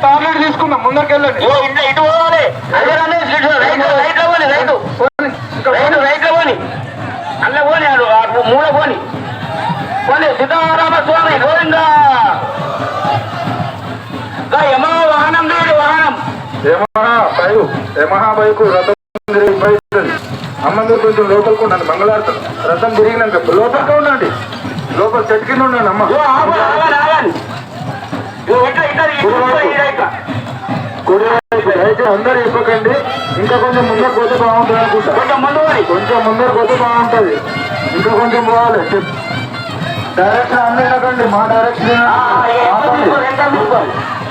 Tablet తీసుకుందాం, ముందరికి వెళ్ళండి. ఇటు పోవాలి, రైట్ లో పోని, రైట్ లో పోని, అల్ల పోని, మూల పోని పోని. సీతారామ స్వామి గోవిందా. యమా వాహనం లేదు, వాహనం యమహా బైకు రథం బయలుదేరి అమ్మందరూ కొంచెం లోపలికి ఉండండి. మంగళారతం రథం తిరిగినాక లోపలికి ఉండండి, లోపల చెట్టు కింద ఉండండి. అమ్మ అయితే అందరు ఇవ్వకండి, ఇంకా కొంచెం ముందర పోతే బాగుంటుంది అనుకుంటా. కొంచెం ముందర పోతే బాగుంటుంది, ఇంకా కొంచెం పోవాలి. డైరెక్షన్ అందకండి, మా డైరెక్షన్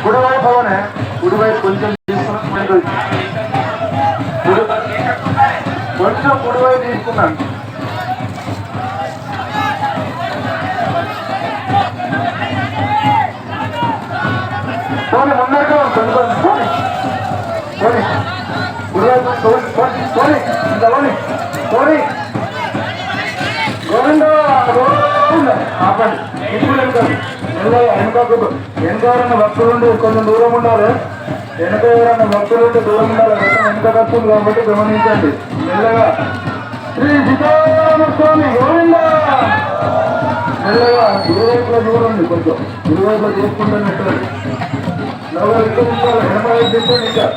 కుడివైపు పోనే, కుడివైపు కొంచెం తీసుకుని కొంచెం కుడివైపు తీసుకున్నాను. పోనీ ముందరగా కొంచెం పోనీ పోనీ కుడివైపు పోనీ ఇంకా పోనీ పోనీ. గోవిందో ఆపండి, ఇప్పుడు వెనకాలన్న భక్తులుండి కొంచెం దూరం ఉండాలి. వెనక ఎవరన్నా భక్తులుండి దూరం ఉండాలి. వెనక భక్తులు కాబట్టి గమనించండి. మెల్లగా శ్రీ సీతారామస్వామి గోవింద. మెల్లగా ఇరువైపులో చూడండి, కొంచెం ఇరువైపులో చేసుకుంటే నలభై నిమిషాలు 85 నిమిషాలు ఇంకా.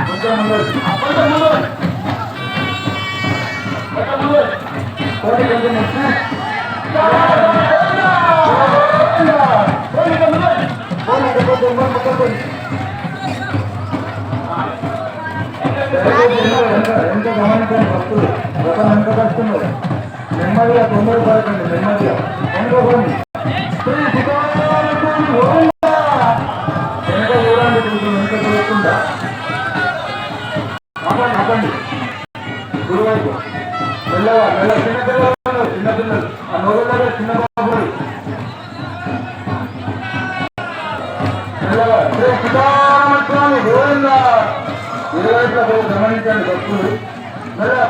కొంచెం ముందు ఎంత గమనించండి భక్తులు, రథం ఎంత కష్టమో. నెమ్మదిగా తొందర పడకండి, నెమ్మదిగా అనుకోకండి. వెనక చూడండి, వెనక చూడకుండా ఆపండి. గురువైపు మెల్లగా మెల్ల చిన్నపిల్లలు ఆ నోళ్ళ చిన్న బాబు మెల్లగా సీతారామస్వామి గోవిందా. ఇరువైపులో గమనించండి భక్తులు. మెల్లగా